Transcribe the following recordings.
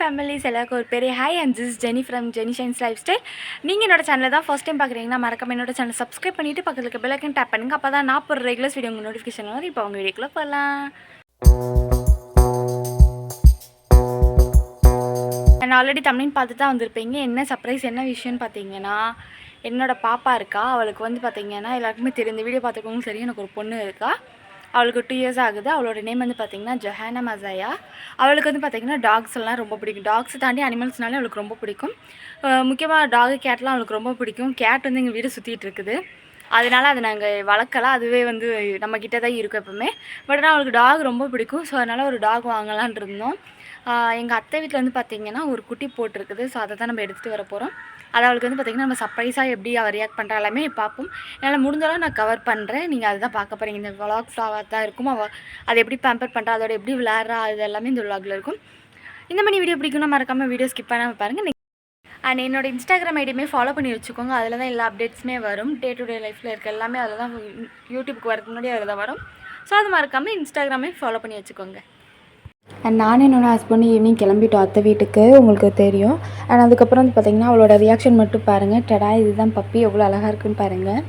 Families எல்லாருக்கும் ஒரு பெரிய hi and this Jenny from Jenny shines life style. நீங்கள் என்னோட சேனலை தான் ஃபஸ்ட் டைம் பார்க்குறீங்கன்னா மறக்காம என்னோட சேனல் சப்ஸ்கிரைப் பண்ணிவிட்டு பக்கத்தில் இருக்க பெல் ஐக்கன் டேப் பண்ணுங்கள். அப்போ தான் நான் ஒரு ரெகுலர்ஸ் வீடியோ உங்கள் நோட்டிஃபிகேஷன் வரும். இப்போ உங்கள் வீடியோக்குள்ளே போகலாம். நான் ஆல்ரெடி தமிழ்னு பார்த்து தான் வந்திருப்பீங்க. என்ன சர்ப்ரைஸ் என்ன விஷயம்னு பார்த்தீங்கன்னா, என்னோடய பாப்பா இருக்கா. அவளுக்கு வந்து பார்த்தீங்கன்னா எல்லாருக்குமே தெரியும், இந்த வீடியோ பார்த்துக்கோங்க சரி, எனக்கு ஒரு பொண்ணு இருக்கா. அவளுக்கு 2 இயர்ஸ் ஆகுது. அவளோட நேம் வந்து பார்த்திங்கன்னா ஜொஹானா மசாயா. அவளுக்கு வந்து பார்த்திங்கன்னா டாக்ஸ் எல்லாம் ரொம்ப பிடிக்கும். டாக்ஸ் தாண்டி அனிமல்ஸ்னாலே அவளுக்கு ரொம்ப பிடிக்கும். முக்கியமாக டாகு கேட்லாம் அவளுக்கு ரொம்ப பிடிக்கும். கேட் வந்து எங்கள் வீடு சுற்றிட்டு இருக்குது. அதனால் அதை நாங்கள் வளர்க்கலாம். அதுவே வந்து நம்மக்கிட்ட தான் இருக்கும் எப்போவுமே. பட் ஆனால் அவளுக்கு டாக் ரொம்ப பிடிக்கும். ஸோ அதனால் ஒரு டாக் வாங்கலான் இருந்தோம். எங்கள் அத்தை வீட்டில் வந்து பார்த்திங்கன்னா ஒரு குட்டி போட்டிருக்குது. ஸோ அதை தான் நம்ம எடுத்துகிட்டு வர போகிறோம். அது அவளுக்கு வந்து பார்த்திங்கன்னா நம்ம சர்ப்ரைஸாக எப்படி அவள் ரியாக்ட் பண்ணுறா எல்லாமே பார்ப்போம். என்னால் முடிஞ்சாலும் நான் கவர் பண்ணுறேன். நீங்கள் அதை தான் பார்க்க போகிறீங்க. இந்த விளாக்ஸாக தான் இருக்கும். அவள் அதை எப்படி பேம்பர் பண்ணுறா, அதோட எப்படி விளையாடுறா, அது எல்லாமே இந்த விளாகில் இருக்கும். இந்த மாதிரி வீடியோ பிடிக்கும்னா மறக்காமல் வீடியோ ஸ்கிப் பண்ணாமல் பாருங்கள். அண்ட் என்னோடய இன்ஸ்டாகிராம் ஐடியுமே ஃபாலோ பண்ணி வச்சுக்கோங்க. அதில் தான் எல்லா அப்டேட்ஸுமே வரும். டே டு டே லைஃப்பில் இருக்க எல்லாமே அதில் தான், யூடியூப்க்கு வரதுக்கு முன்னாடி அதில் தான் வரும். ஸோ அது மறக்காமல் இன்ஸ்டாகிராமே ஃபாலோ பண்ணி வச்சுக்கோங்க. அண்ட் நானும் என்னோடய ஹஸ்பண்டும் ஈவினிங் கிளம்பிட்டோம் அத்தை வீட்டுக்கு, உங்களுக்கு தெரியும். அண்ட் அதுக்கப்புறம் வந்து பார்த்திங்கன்னா அவளோட ரியாக்ஷன் மட்டும் பாருங்கள். டடா, இதுதான் பப்பி, எவ்வளோ அழகாக இருக்குன்னு பாருங்கள்.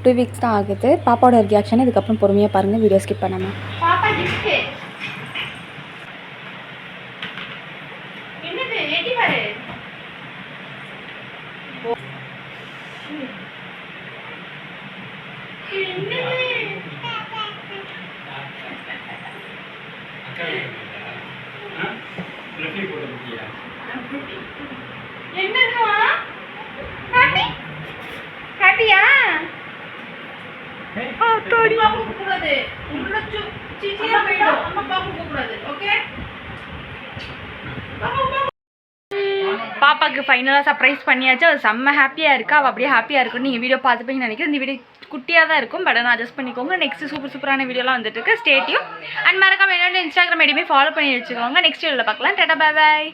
2 வீக்ஸ் தான் ஆகுது. பாப்பாவோட ரியாக்ஷன் இதுக்கப்புறம் பொறுமையாக பாருங்கள், வீடியோ ஸ்கிப் பண்ணாமல். பாப்பா கிஃப்ட் என்னது ஏடி பாரு. என்னதுமா ஹாப்பி ஹாப்பியா? ஆட்டோடி பாப்பா கூடாது. உள்ள சீச்சியா போய்டும். அம்மா பாப்பா கூடாது. ஓகே? பாப்பாக்கு ஃபைனலாக சர்ப்ரைஸ் பண்ணியாச்சு. அது செம்ம ஹாப்பியாக இருக்கா. அவள் அப்படியே ஹாப்பியாக இருக்குன்னு நீங்கள் வீடியோ பார்த்துப்பீங்கன்னு நினைக்கிறேன். இந்த வீடியோ குட்டியாக தான் இருக்கும். பட் நான் அட்ஜஸ்ட் பண்ணிக்கோங்க. நெக்ஸ்ட் சூப்பரான வீடியோலாம் வந்துட்டு இருக்கு. Stay tune. அண்ட் மறக்காம என்னோட இன்ஸ்டாகிராம் ஐடியுமே ஃபாலோ பண்ணி வச்சுக்கோங்க. நெக்ஸ்ட் வீடியோவில் பார்க்கலாம். Tata, bye by.